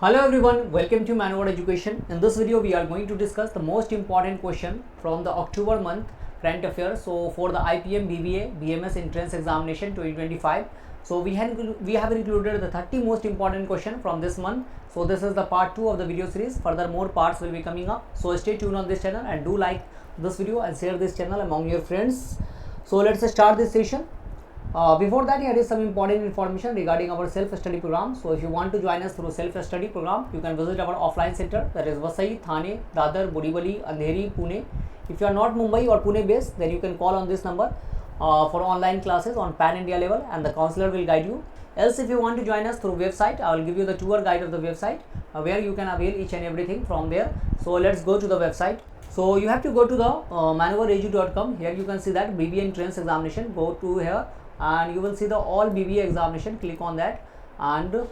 Hello everyone, welcome to Manward Education. In this video, we are going to discuss the most important question from the October month current affairs. So for the IPM BBA BMS entrance examination 2025, so we have included the 30 most important question from this month. So this is the part 2 of the video series. Further more parts will be coming up. So stay tuned on this channel and do like this video and share this channel among your friends. So let's start this session. Before that, here is some important information regarding our self-study program. So if you want to join us through self-study program, you can visit our offline center, that is Vasai, Thane, Dadar, Borivali, Andheri, Pune. If you are not Mumbai or Pune based, then you can call on this number for online classes on Pan India level, and the counselor will guide you. Else, if you want to join us through website, I will give you the tour guide of the website where you can avail each and everything from there. So let's go to the website. So you have to go to the manwaredu.com. Here you can see that BBA entrance examination. Go to here and you will see the all BBA examination. Click on that, and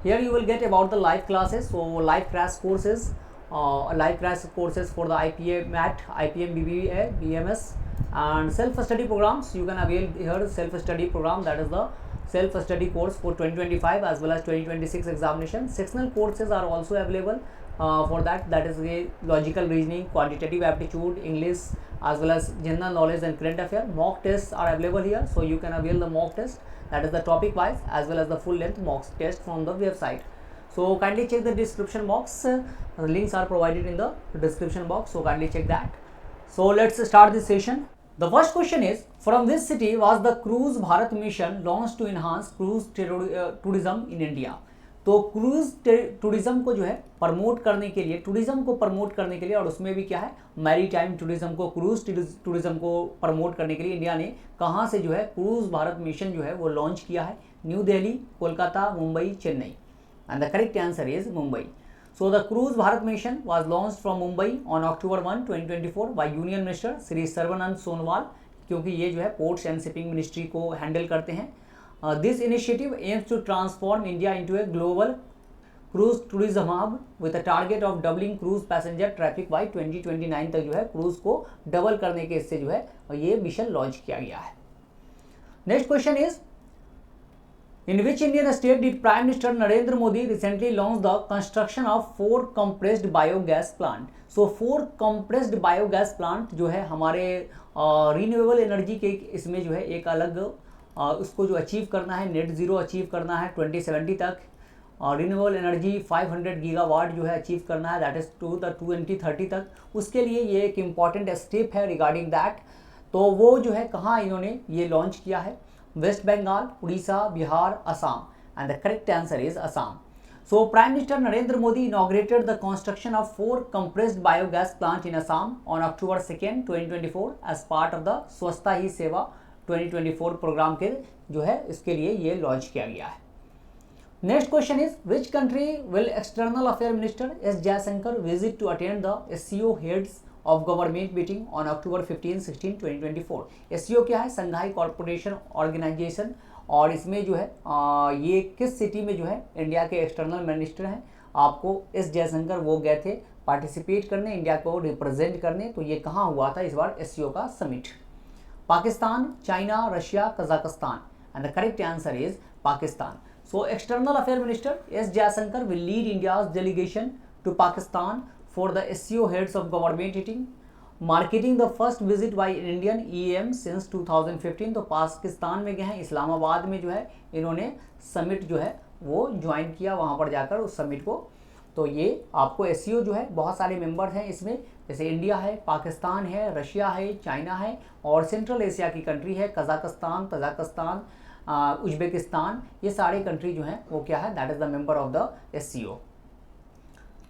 here you will get about the live classes. So live crash courses, for the IPA MAT, IPM BBA, BMS, and self-study programs. You can avail here self-study program, that is the self-study course for 2025 as well as 2026 examination. Sectional courses are also available for that is a logical reasoning, quantitative aptitude, English, as well as general knowledge and current affair. Mock tests are available here, so you can avail the mock test, that is the topic wise, as well as the full length mock test from the website. So kindly check the description box. Links are provided in the description box, so kindly check that. So let's start this session. The first question is, from which city was the Cruise Bharat mission launched to enhance cruise tourism in India? तो cruise tourism को जो है promote करने के लिए, tourism को promote करने के लिए, और उसमें भी क्या है, मैरी टाइम टूरिज्म को, क्रूज टूरिज्म को प्रमोट करने के लिए इंडिया ने कहाँ से जो है क्रूज भारत मिशन जो है वो लॉन्च किया है? New Delhi, Kolkata, Mumbai, Chennai, and the correct answer is Mumbai. So the Cruise Bharat mission was launched from Mumbai on October 1, 2024 by Union Minister Shri Sarvanand Sonowal, क्योंकि ये जो है पोर्ट्स एंड शिपिंग मिनिस्ट्री को हैंडल करते हैं. This initiative aims to transform India into a global cruise tourism hub with a target of doubling cruise passenger traffic by 2029 तक जो है क्रूज को डबल करने के इससे जो है ये मिशन लॉन्च किया गया है. Next question is, in which Indian state did Prime Minister Narendra Modi recently launch the construction of 4 compressed biogas plant? So 4 compressed biogas plant जो है हमारे रिन्यूएबल एनर्जी के इसमें जो है एक अलग उसको जो अचीव करना है, नेट ज़ीरो अचीव करना है 2070 तक, रिन्यूएबल एनर्जी 500 गीगावाट जो है अचीव करना है, दैट इज़ टू द 2030 तक. उसके लिए ये एक इम्पॉर्टेंट स्टेप है रिगार्डिंग दैट. तो वो जो है कहाँ इन्होंने ये लॉन्च किया है? West Bengal, Orissa, Bihar, Assam, and the correct answer is Assam. So Prime Minister Narendra Modi inaugurated the construction of 4 compressed biogas plant in Assam on October 2nd, 2024 as part of the स्वच्छता ही सेवा 2024 प्रोग्राम के जो है इसके लिए ये लॉन्च किया गया है. Next question is, which country will external affair minister S Jaishankar visit to attend the SCO heads of government meeting on October 15-16, 2024. SCO क्या है? संघाई कॉर्पोरेशन ऑर्गेनाइजेशन, और इसमें जो है ये किस सिटी में जो है इंडिया के एक्सटर्नल मिनिस्टर हैं? आपको एस जयशंकर वो गए थे पार्टिसिपेट करने, इंडिया को रिप्रेजेंट करने. तो ये कहाँ हुआ था इस बार एससीओ का summit? Pakistan, China, Russia, Kazakhstan, and the correct answer is Pakistan. So external affair minister S Jaishankar will lead India's delegation to Pakistan for the SCO heads of government meeting, marking the first visit by Indian EM since 2015. तो पाकिस्तान में गए हैं, इस्लामाबाद में जो है इन्होंने summit जो है वो ज्वाइन किया, वहाँ पर जाकर उस समिट को. तो ये आपको एससीओ जो है बहुत सारे मेंबर हैं इसमें, जैसे इंडिया है, पाकिस्तान है, रशिया है, चाइना है, और सेंट्रल एशिया की कंट्री है कजाकिस्तान, तजाकिस्तान, उज्बेकिस्तान. ये सारे कंट्री जो हैं वो क्या है? That is the member of the SCO.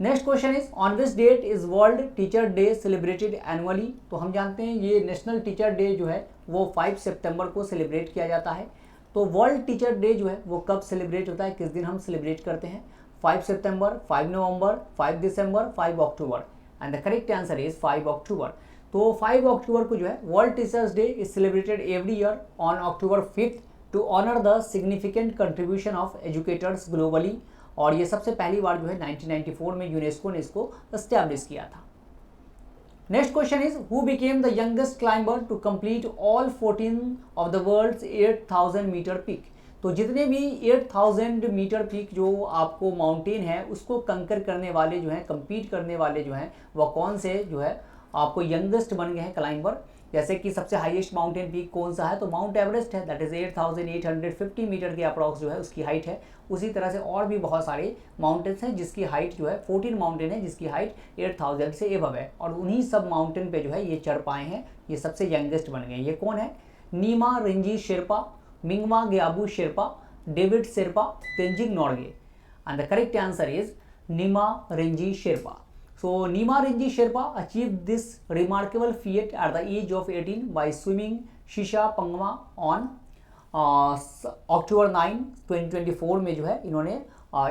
Next question is, on which date is world teacher day celebrated annually? तो हम जानते हैं ये नेशनल टीचर डे जो है वो 5 सितंबर को सेलिब्रेट किया जाता है. तो वर्ल्ड टीचर डे जो है वो कब सेलिब्रेट होता है, किस दिन हम सेलिब्रेट करते हैं? 5 सितंबर, 5 नवंबर, 5 दिसंबर, 5 अक्टूबर, and the correct answer is 5 October. तो 5 अक्टूबर को जो है world teachers day is celebrated every year on October 5th to honour the significant contribution of educators globally. और ये सबसे पहली बार जो है 1994 में यूनेस्को ने इसको एस्टैब्लिश किया था. Next question is, who became the youngest climber to complete all 14 of the world's 8000 metre peak? तो जितने भी 8000 मीटर पीक जो आपको माउंटेन है उसको कंकर करने वाले जो हैं, कंपीट करने वाले जो हैं, वह कौन से जो है आपको यंगेस्ट बन गए हैं क्लाइंबर। जैसे कि सबसे हाईएस्ट माउंटेन पीक कौन सा है, तो माउंट एवरेस्ट है, दैट इज 8850 मीटर के अप्रॉक्स जो है उसकी हाइट है। उसी तरह से और भी बहुत सारे माउंटेन्स हैं जिसकी हाइट जो है 14 माउंटेन है जिसकी हाइट 8000 से एबव है, और उन्हीं सब माउंटेन पे जो है ये चढ़ पाए हैं, ये सबसे यंगेस्ट बन गए। ये कौन है? Nima Rinji Sherpa, Mingma Gyabu Sherpa, David Sherpa, Tenzing Norgay. And the correct answer is Nima Rinji Sherpa. So Nima Rinji Sherpa achieved this remarkable feat at the age of 18 by swimming Shisha Pangma on October 9, 2024 में जो है इन्होंने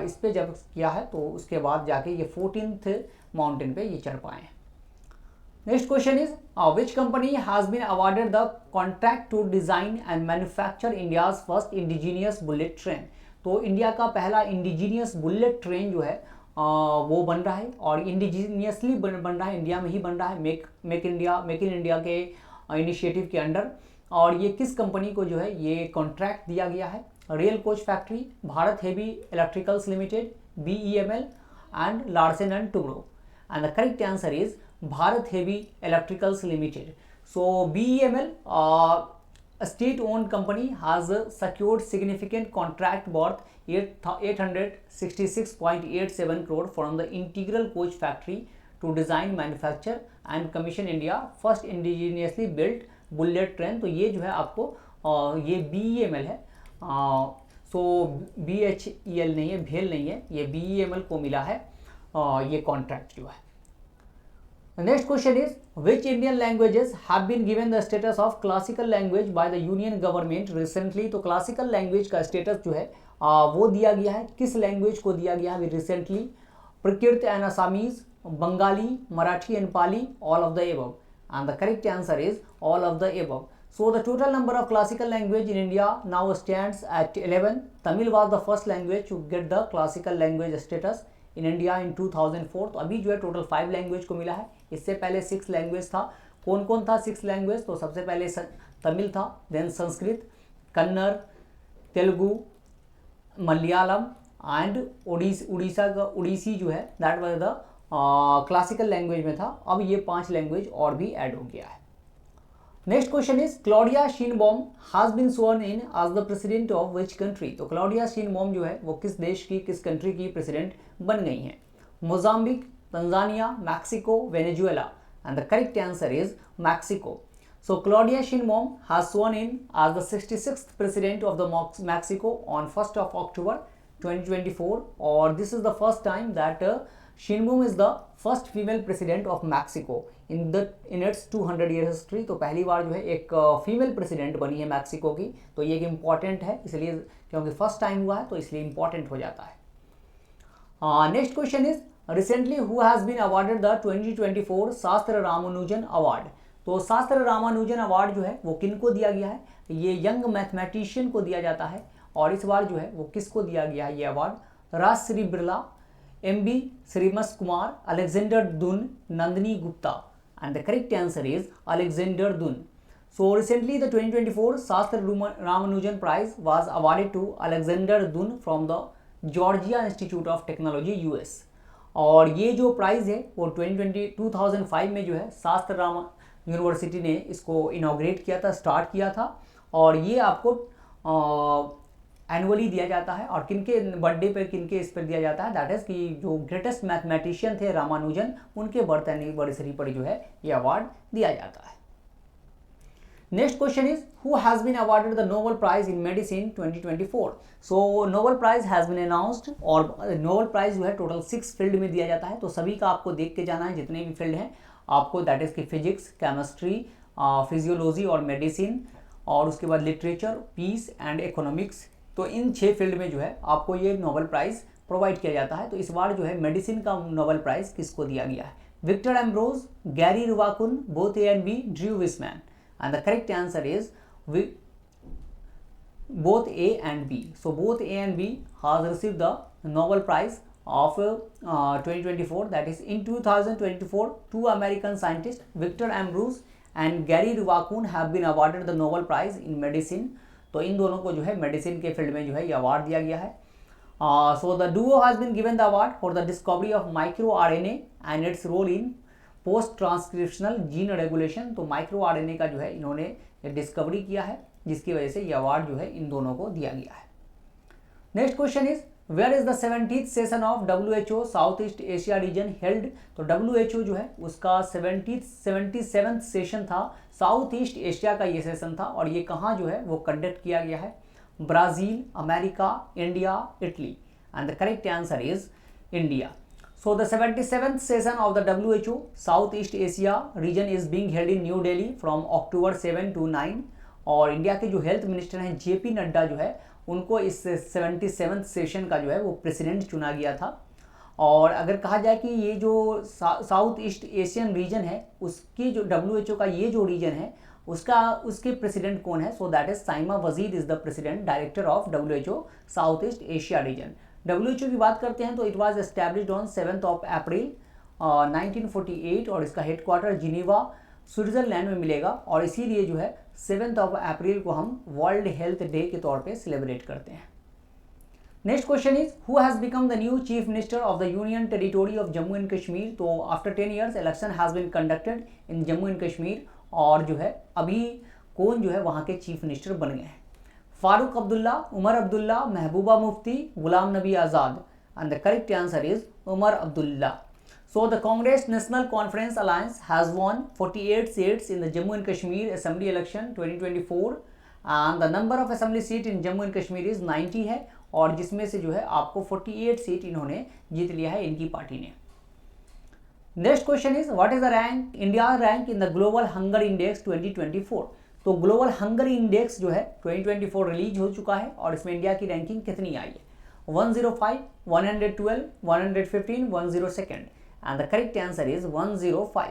इस पे जब किया है तो उसके बाद जाके ये 14th माउंटेन पे ये चढ़ पाए हैं। Next question is which company has been awarded the contract to design and manufacture India's first indigenous bullet train. तो इंडिया का पहला इंडिजीनियस बुलेट ट्रेन जो है वो बन रहा है, और इंडिजीनियसली बन रहा है, इंडिया में ही बन रहा है, मेक इन इंडिया के इनिशिएटिव के अंडर। और ये किस कंपनी को जो है ये कॉन्ट्रैक्ट दिया गया है? Rail coach factory, Bharat heavy electricals limited, BEML and Larsen and Toubro. And the correct answer is Bharat heavy electricals limited. So BEML, a state-owned company, has secured significant contract worth 866.87 crore from the Integral Coach Factory to design, manufacture and commission India first indigenously built bullet train. तो ये जो है आपको ये BEML है, सो BHEL नहीं है, भेल नहीं है, ये BEML को मिला है ये कॉन्ट्रैक्ट जो है। The next question is which Indian languages have been given the status of classical language by the Union government recently। तो classical language का status जो है वो दिया गया है, किस लैंग्वेज को दिया गया है रिसेंटली? प्रकृत and Assamese, Bengali, Marathi and Pali, all of the above. And the correct answer is all of the above. So the total number of classical language in India now stands at 11. Tamil was the first language to get the classical language status in India in 2004. तो अभी जो है total 5 language को मिला है, इससे पहले 6 language था। कौन कौन था 6 लैंग्वेज? तो सबसे पहले तमिल था, देन संस्कृत, कन्नड़, तेलुगु, मलयालम एंड उड़ीसी जो है that was the classical language में था। अब ये 5 लैंग्वेज और भी ऐड हो गया है। Next question is Claudia Sheinbaum has been sworn in as the president of which country. तो क्लॉडिया शीनबॉम जो है वो किस देश की, किस कंट्री की प्रेसिडेंट बन गई हैं? Mozambique, Tanzania, Mexico, Venezuela. And the correct answer is Mexico. So Claudia Sheinbaum has sworn in as the 66th president of the Mexico on 1st of October 2024, or this is the first time that Sheinbaum is the first female president of Mexico in its 200 year history. तो पहली बार जो है एक female president बनी है Mexico की, तो ये एक इम्पॉर्टेंट है, इसलिए क्योंकि फर्स्ट टाइम हुआ है तो इसलिए इम्पॉर्टेंट हो जाता है। Next question is recently who has been awarded the 2024 SASTRA Ramanujan award. तो शास्त्र रामानुजन अवार्ड जो है वो किन को दिया गया है? ये यंग मैथमेटिशियन को दिया जाता है, और इस बार जो है वो किसको दिया गया है ये अवार्ड? राजश्री बिरला, MB श्रीमस Kumar, Alexander Dunn, Nandini Gupta. And the correct answer is Alexander Dunn. So recently the 2024 SASTRA Ramanujan prize was awarded to Alexander Dunn from the Georgia Institute of Technology US। और ये जो प्राइज़ है वो 2005 में जो है शास्त्र राम यूनिवर्सिटी ने इसको इनॉग्रेट किया था, स्टार्ट किया था, और ये आपको एनुअली दिया जाता है। और किनके बर्थडे पर, किनके इस पर दिया जाता है? दैट इज़ कि जो ग्रेटेस्ट मैथमेटिशियन थे रामानुजन, उनके बर्थ एनिवर्सरी पर जो है ये अवार्ड दिया जाता है। Next question is who has been awarded the Nobel prize in medicine 2024। So Nobel prize has been announced, और नोबेल प्राइज जो है टोटल 6 फील्ड में दिया जाता है। तो सभी का आपको देख के जाना है, जितने भी फील्ड हैं आपको, दैट इज़ कि फिजिक्स, केमिस्ट्री, फिजियोलॉजी और मेडिसिन, और उसके बाद लिटरेचर, पीस एंड इकोनॉमिक्स। तो इन 6 फील्ड में जो है आपको ये नोबेल प्राइज़ प्रोवाइड किया जाता है। तो इस बार जो है मेडिसिन का नोबेल प्राइज़ किसको दिया गया है? Victor Ambros, Gary Ruvkun, both A and B, Drew Weissman. And the correct answer is both A and B. So both A and B has received the Nobel Prize of 2024. That is in 2024, 2 American scientists, Victor Ambrose and Gary Ruvakun, have been awarded the Nobel Prize in medicine. तो इन दोनों को जो है medicine के field में जो है ये अवार्ड दिया गया है। So the duo has been given the award for the discovery of micro RNA and its role in post transcriptional gene regulation. तो माइक्रो RNA का जो है इन्होंने डिस्कवरी किया है, जिसकी वजह से ये अवार्ड जो है इन दोनों को दिया गया है। Next question is where is the 70th session of WHO south east Asia region held. तो WHO जो है उसका 77th सेशन था, साउथ ईस्ट एशिया का ये सेशन था, और ये कहाँ जो है वो कंडक्ट किया गया है? Brazil, America, India, Italy, and the correct answer is India. So the 77th session of the WHO South East Asia region is being held in New Delhi from October 7 to 9, और India के जो health minister हैं JP Nadda जो है उनको इस 77th session का जो है वो प्रेसिडेंट चुना गया था। और अगर कहा जाए कि ये जो साउथ ईस्ट एशियन रीजन है उसकी जो WHO का ये जो रीजन है उसके प्रेसिडेंट कौन है? So that is Saima Wazed is the president director of WHO south east Asia region. WHO की बात करते हैं तो it was established on 7 April 1948, और इसका हेडक्वार्टर जिनेवा स्विट्जरलैंड में मिलेगा, और इसीलिए जो है 7 अप्रैल को हम वर्ल्ड हेल्थ डे के तौर पे सेलिब्रेट करते हैं। Next question is who has become the new chief minister of the union territory of Jammu and Kashmir. तो after 10 years election has been conducted in Jammu and Kashmir, और जो है अभी कौन जो है वहाँ के चीफ मिनिस्टर बन गए हैं? फारूक अब्दुल्ला, उमर अब्दुल्ला, महबूबा Mufti, Ghulam Nabi Azad, and the correct answer is Omar Abdullah. So the Congress National Conference Alliance has won 48 seats in the Jammu and Kashmir Assembly Election 2024, and the number of assembly seat in Jammu and Kashmir is 90 है, और जिसमें से जो है आपको 48 seat इन्होंने जीत लिया है इनकी पार्टी ने। Next question is what is the rank India rank in the global hunger index 2024। तो ग्लोबल हंगर इंडेक्स जो है 2024 रिलीज हो चुका है, और इसमें इंडिया की रैंकिंग कितनी आई है? 105, 112, 115, 102, and the correct answer is 105.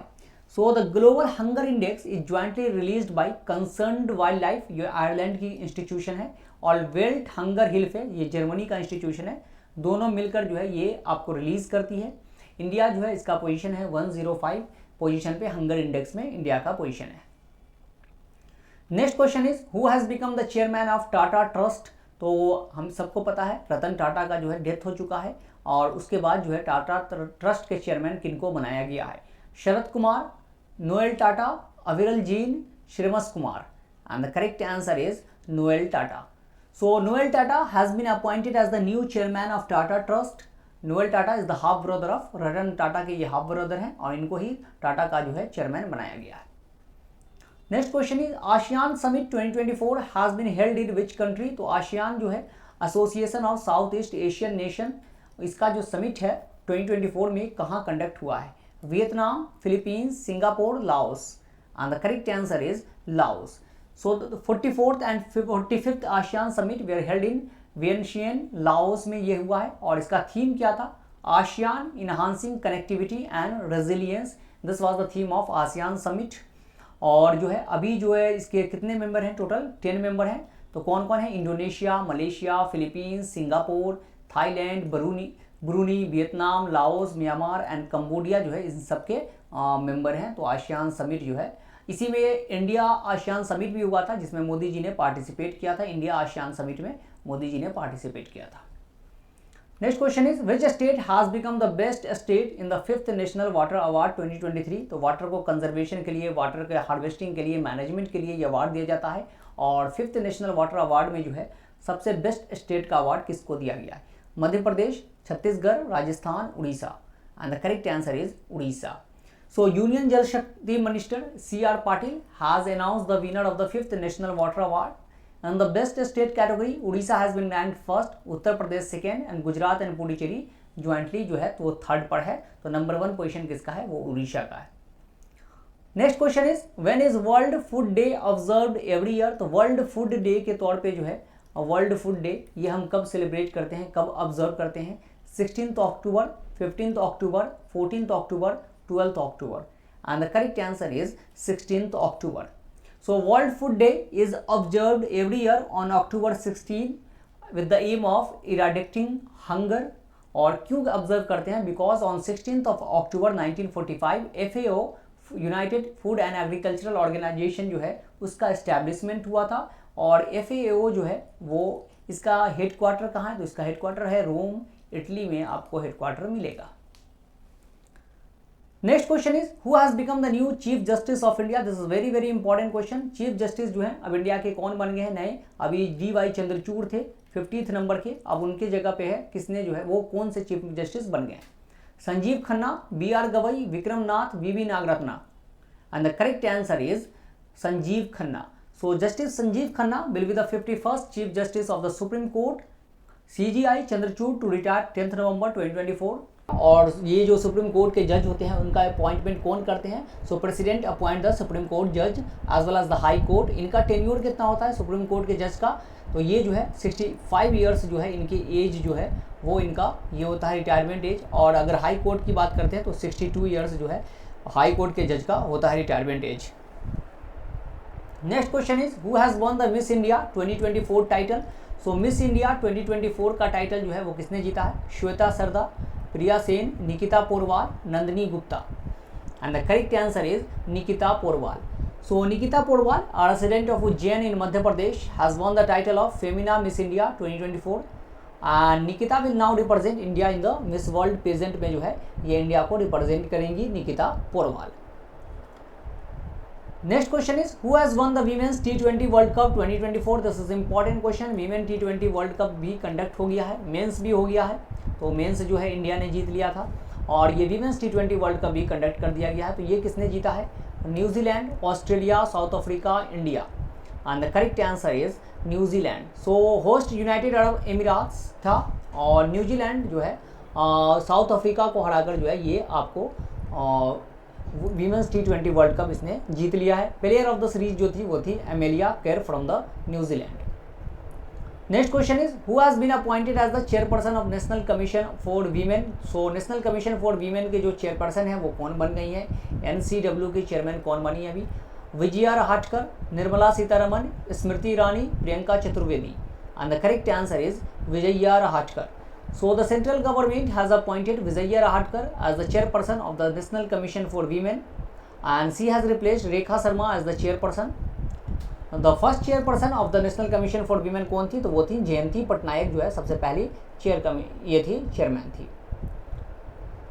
So the global hunger index is jointly released by Concerned Wildlife, ये आयरलैंड की इंस्टीट्यूशन है, और वेल्ट हंगर हिल्फ है, ये जर्मनी का इंस्टीट्यूशन है। दोनों मिलकर जो है ये आपको रिलीज करती है। इंडिया जो है इसका पोजीशन है 105 पोजीशन पे हंगर इंडेक्स में इंडिया का पोजीशन है। Next question is who has become the chairman of Tata trust. तो हम सबको पता है रतन टाटा का जो है डेथ हो चुका है, और उसके बाद जो है टाटा ट्रस्ट के चेयरमैन किनको बनाया गया है? शरद कुमार, नोएल टाटा, अविरल जैन, श्रीमस Kumar, and the correct answer is Noel Tata. So Noel Tata has been appointed as the new chairman of Tata trust. Noel Tata is the half brother of Ratan Tata के, ये हाफ ब्रदर हैं, और इनको ही टाटा का जो है चेयरमैन बनाया गया है। Next question is ASEAN summit 2024 has been held in which country. तो आसियान जो है association of south east Asian nation, इसका जो समिट है 2024 में कहाँ कंडक्ट हुआ है? Vietnam, Philippines, Singapore, Laos, and the correct answer is Laos. So the 44th and 45th ASEAN summit were held in Vientiane, Laos में ये हुआ है, और इसका थीम क्या था? ASEAN enhancing connectivity and resilience, this was the theme of ASEAN summit. और जो है अभी जो है इसके कितने मेंबर हैं? टोटल 10 मेंबर हैं। तो कौन कौन है? Indonesia, Malaysia, Philippines, Singapore, Thailand, Bruny, Vietnam, Laos, Myanmar and Cambodia जो है इन सबके मेंबर हैं। तो आसियान समिट जो है, इसी में इंडिया आसियान समिट भी हुआ था जिसमें मोदी जी ने पार्टिसिपेट किया था। इंडिया आसियान समिट में मोदी जी ने पार्टिसिपेट किया था। Next question is which state has become the best state in the 5th national water award 2023। तो वाटर को कंजर्वेशन के लिए, वाटर के हार्वेस्टिंग के लिए, मैनेजमेंट के लिए ये अवार्ड दिया जाता है, और 5th नेशनल वाटर अवार्ड में जो है सबसे बेस्ट स्टेट का अवार्ड किसको दिया गया है? Madhya Pradesh, Chhattisgarh, Rajasthan, Orissa, and the correct answer is Orissa. So union Jal Shakti minister CR Patil has announced the winner of the 5th national water award, and the best state category Odisha has been ranked first, Uttar Pradesh second, and Gujarat and Puducherry jointly जो है तो वो third पर है। तो number 1 position किसका है? वो उड़ीसा का है। Next question is when is world food day observed every year. तो वर्ल्ड फूड डे के तौर पे जो है वर्ल्ड फूड डे ये हम कब सेलिब्रेट करते हैं, कब ऑब्जर्व करते हैं? 16 अक्टूबर, 15 अक्टूबर, 14 अक्टूबर, 12 अक्टूबर, and the correct answer is 16 October. So World Food Day is observed every year on October 16 with the aim of eradicating hunger। और क्यों ऑब्जर्व करते हैं? Because on 16th of October 1945 FAO united food and agricultural organisation जो है उसका establishment हुआ था। और FAO जो है वो इसका हेडक्वार्टर कहाँ है, तो इसका हेडक्वार्टर है रोम, इटली में आपको हेडक्वार्टर मिलेगा। Next question is who has become the new chief justice of India. This is very very important question. Chief justice जो है अब इंडिया के कौन बन गए हैं नए, अभी DY चंद्रचूड़ थे 50th नंबर के, अब उनके जगह पे है किसने जो है वो कौन से चीफ जस्टिस बन गए हैं, Sanjiv Khanna, BR Gavai, Vikram Nath, VV Nagarathna. And the correct answer is Sanjiv Khanna. So justice Sanjiv Khanna will be the 51st chief justice of the supreme court. CJI Chandrachud to retire 10th November 2024। और ये जो सुप्रीम कोर्ट के जज होते हैं उनका अपॉइंटमेंट कौन करते हैं, so president appoint the supreme court जज as well as the high court. इनका टेन्योर कितना होता है सुप्रीम कोर्ट के जज का, तो ये जो है 65 ईयर्स जो है इनकी एज जो है वो इनका ये होता है रिटायरमेंट एज। और अगर हाई कोर्ट की बात करते हैं तो 62 ईयर्स जो है हाई कोर्ट के जज का होता है retirement age. Next question is who has won the Miss India 2024 title. So Miss India 2024 का टाइटल जो है वो किसने जीता है, Shweta Sarda, Priya Sen, Nikita Porwal, Nandini Gupta. And the correct answer is Nikita Porwal. So Nikita Porwal, a resident of Ujjain in Madhya Pradesh, has won the title of Femina Miss India 2024 and Nikita will now represent India in the Miss World pageant में जो है ये India को represent करेंगी Nikita Porwal. Next question is who has won the women's T20 world cup 2024। This is important question. Women T20 world cup भी conduct हो गया है, मेंस भी हो गया है, तो मेंस जो है इंडिया ने जीत लिया था और ये वीमेंस T20 वर्ल्ड कप भी कंडक्ट कर दिया गया है। तो ये किसने जीता है, New Zealand, Australia, South Africa, India. And the correct answer is New Zealand. So host United Arab Emirates था और न्यूजीलैंड जो है साउथ अफ्रीका को हराकर जो है ये आपको वीमेंस T20 वर्ल्ड कप इसने जीत लिया है। प्लेयर ऑफ द सीरीज जो थी वो थी Amelia Kerr from the New Zealand. Next question is who has been appointed as the chairperson of national commission for women. So national commission for women के जो chairperson है वो कौन बन गई है, NCW की चेयरमैन कौन बनी है अभी, Vijaya Rahatkar, Nirmala Sitharaman, Smriti Irani, Priyanka Chaturvedi. And the correct answer is Vijaya Rahatkar. So the central government has appointed Vijaya Rahatkar as the chairperson of the National Commission for Women and she has replaced Rekha Sharma as the chairperson. The first chairperson of the National Commission for Women कौन थी, तो वो थी जयंती पटनायक जो है सबसे पहली ये थी चेयरमैन थी।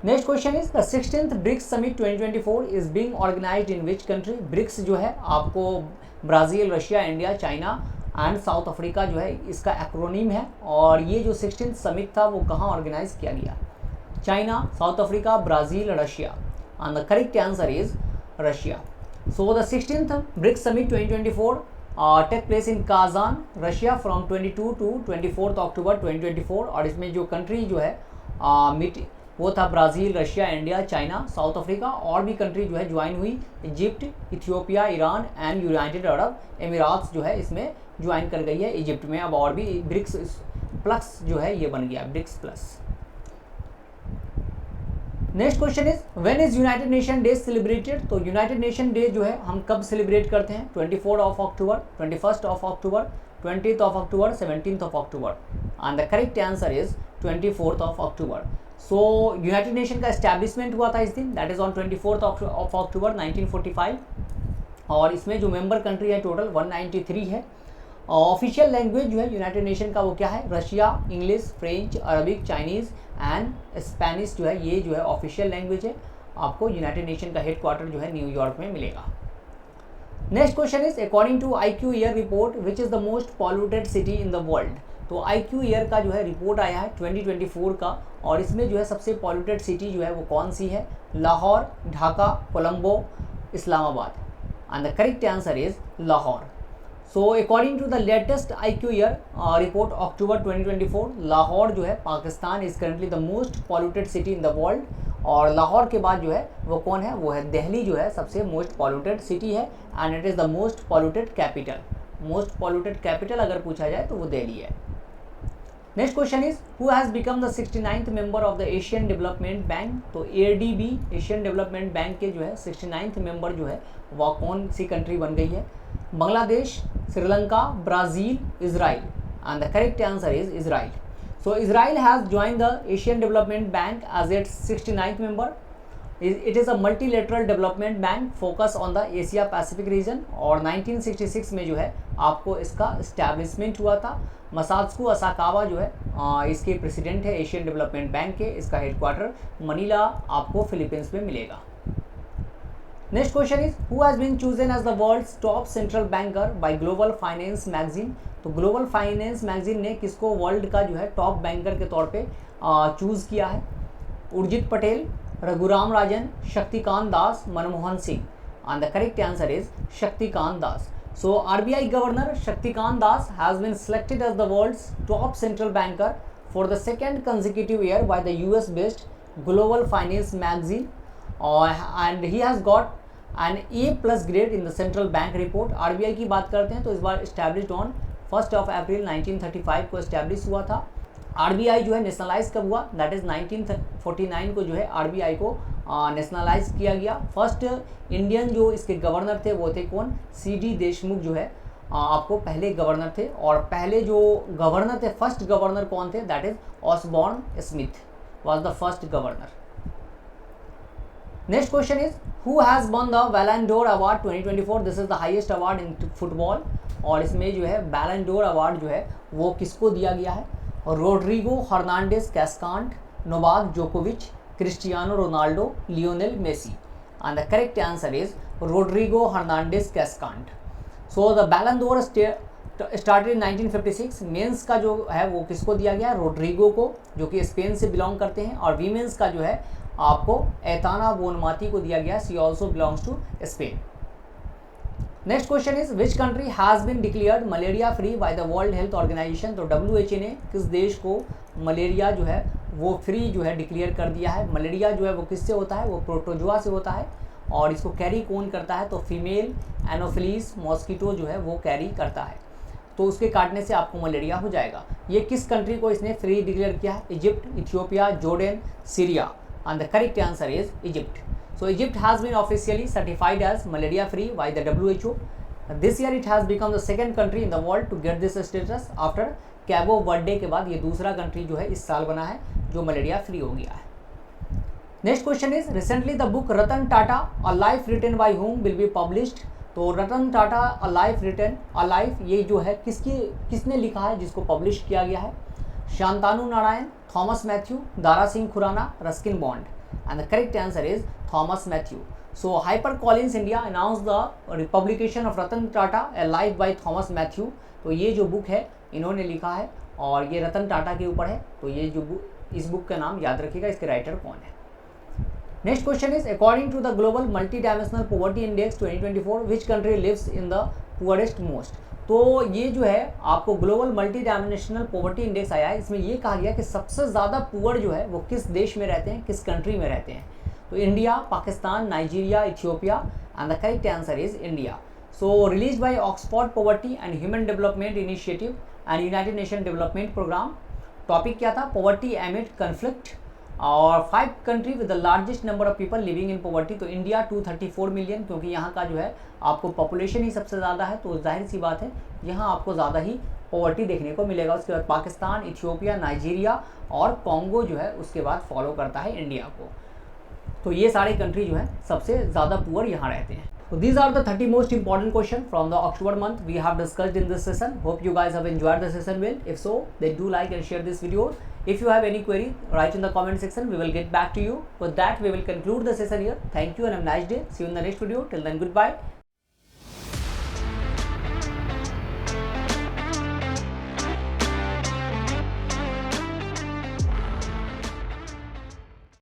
Next question is the 16th BRICS summit 2024 is being organised in which country. BRICS जो है आपको Brazil, Russia, India, China and South Africa जो है इसका एक्रोनिम है। और ये जो 16th समिट था वो कहाँ ऑर्गेनाइज किया गया, China, South Africa, Brazil, Russia. And the correct answer is Russia. So the 16th BRICS summit 2024 take place in Kazan, Russia from 22 to 24 October 2024। और इसमें जो कंट्री जो है मीट वो था Brazil, Russia, India, China, South Africa, और भी country जो है ज्वाइन हुई, Egypt, Ethiopia, Iran and United Arab Emirates जो है इसमें ज्वाइन कर गई है इजिप्ट में। अब और भी ब्रिक्स प्लस जो है ये बन गया BRICS plus. Next question is when is United Nation day celebrated. तो यूनाइटेड नेशन डे जो है हम कब सेलिब्रेट करते हैं, 24 अक्टूबर, 21 अक्टूबर, 20 अक्टूबर, 17 अक्टूबर। And the correct answer is 24 October. सो यूनाइटेड नेशन का एस्टैब्लिशमेंट हुआ था इस दिन, दैट इज ऑन 24 अक्टूबर 1945। और इसमें जो मेंबर कंट्री है टोटल 193 है। ऑफिशियल लैंग्वेज जो है यूनाइटेड नेशन का वो क्या है, Russia, English, French, Arabic, Chinese and Spanish जो है ये जो है ऑफिशियल लैंग्वेज है। आपको यूनाइटेड नेशन का हेडक्वार्टर जो है न्यूयॉर्क में मिलेगा। Next question is according to IQ air report which is the most polluted city in the world. तो IQ ईयर का जो है रिपोर्ट आया है 2024 का और इसमें जो है सबसे पॉल्यूटेड सिटी जो है वो कौन सी है, Lahore, Dhaka, Colombo, Islamabad. And the correct answer is Lahore. So according to the latest IQ air report October 2024, Lahore जो है Pakistan is currently the most polluted city in the world. और लाहौर के बाद जो है वो कौन है, वो है दिल्ली जो है सबसे मोस्ट पॉल्यूटेड सिटी है and it is the most polluted capital. Most polluted capital अगर पूछा जाए तो वो दिल्ली है। Next question is who has become the 69th member of the Asian development bank. तो ADB एशियन डेवलपमेंट बैंक के जो है 69th मेंबर जो है वह कौन सी कंट्री बन गई है, Bangladesh, Sri Lanka, Brazil, Israel. And the correct answer is Israel. So Israel has joined the Asian Development Bank as its 69th member it is a multilateral development bank focus on the Asia Pacific region, और 1966 में जो है आपको इसका establishment हुआ था। मसात्सु Asakawa जो है इसके प्रेसिडेंट है एशियन डेवलपमेंट बैंक के। इसका हेडक्वार्टर मनीला आपको फिलीपींस में मिलेगा। Next question is who has been chosen as the world's top central banker by global finance magazine. तो ग्लोबल फाइनेंस मैगजीन ने किसको वर्ल्ड का जो है टॉप बैंकर के तौर पे चूज किया है? Urjit Patel, Raghuram Rajan, Shaktikanta Das, Manmohan Singh. And the correct answer is Shaktikanta Das. So RBI Governor Shaktikant Das has been selected as the world's top central banker for the second consecutive year by the US-based Global Finance magazine, and he has got an A+ grade in the Central Bank Report। RBI की बात करते हैं तो इस बार established on 1 अप्रैल 1935 को establish हुआ था। RBI जो है नेशनलाइज कब हुआ? दैट इज़ 1949 को जो है RBI को नेशनलाइज किया गया। फर्स्ट इंडियन जो इसके गवर्नर थे वो थे कौन? CD देशमुख जो है आपको पहले गवर्नर थे, और पहले जो गवर्नर थे फर्स्ट गवर्नर कौन थे? That is Osborne Smith was the first governor. Next question is who has won the Ballon d'Or award 2024। This is the highest award in football, और इसमें जो है बैलन डोर अवार्ड जो है वो किसको दिया गया है? रोड्रिगो हर्नांडेज कैस्कांट, नोवाक जोकोविच, Cristiano Ronaldo, Lionel Messi. And the correct answer is Rodrigo Hernandez Cascante. So the Ballon d'Or started in 1956। Men's का जो है वो किसको दिया गया? रोड्रिगो को, जो कि स्पेन से बिलोंग करते हैं, और वीमेंस का जो है आपको एताना बोनमाती को दिया गया। She also belongs to Spain. Next question is which country has been declared malaria free by the world health organisation. तो WHO ने किस देश को मलेरिया जो है वो फ्री जो है डिक्लेयर कर दिया है? मलेरिया जो है वो किससे होता है? वो प्रोटोजोआ से होता है, और इसको कैरी कौन करता है? तो फीमेल एनोफिलीज मॉस्किटो जो है वो कैरी करता है, तो उसके काटने से आपको मलेरिया हो जाएगा। ये किस कंट्री को इसने फ्री डिक्लेयर किया है? Egypt, Ethiopia, Jordan, Syria. And the correct answer is Egypt. So Egypt has been officially certified as malaria free by the WHO. This year it has become the second country in the world to get this status after Cabo Verde के बाद ये दूसरा country जो है इस साल बना है जो मलेरिया फ्री हो गया है। Next question is recently the book Ratan Tata a life written by whom will be published. तो Ratan Tata a life written a life ये जो है किसने लिखा है जिसको पब्लिश किया गया है? Shantanu Narayen, Thomas Mathew, Dara Singh Khurana, Ruskin Bond. And the correct answer is Thomas Matthew. So HarperCollins India announced the publication of Ratan Tata A Life by Thomas Matthew। तो ये जो बुक है इन्होंने लिखा है और ये रतन टाटा के ऊपर है। तो ये जो इस बुक का नाम याद रखिएगा, इसके राइटर कौन है। Next question is according to the global multi dimensional poverty index 2024 which country lives in the poorest most. तो ये जो है आपको global multi dimensional poverty index आया है, इसमें ये कहा गया कि सबसे ज़्यादा पुअर जो है वो किस देश में रहते हैं, किस कंट्री में रहते हैं। तो India, Pakistan, Nigeria, Ethiopia. And the correct answer is India. So release by Oxford poverty and human development initiative and United Nation development programme. Topic क्या था? पॉवर्टी एमिड कन्फ्लिक्ट, और 5 country with the largest number of people living in poverty. तो India 234 million, क्योंकि यहाँ का जो है आपको पॉपुलेशन ही सबसे ज़्यादा है, तो जाहिर सी बात है यहाँ आपको ज़्यादा ही पॉवर्टी देखने को मिलेगा। उसके बाद पाकिस्तान, इथियोपिया, नाइजीरिया और कॉन्गो जो है उसके बाद फॉलो करता है इंडिया को। तो ये सारे कंट्री जो है सबसे ज़्यादा पुअर यहाँ रहते हैं। So these are the 30 most important questions from the October month we have discussed in this session. Hope you guys have enjoyed the session well. If so, then do like and share this video. If you have any query, write in the comment section. We will get back to you. With that, we will conclude the session here. Thank you and have a nice day. See you in the next video. Till then, goodbye.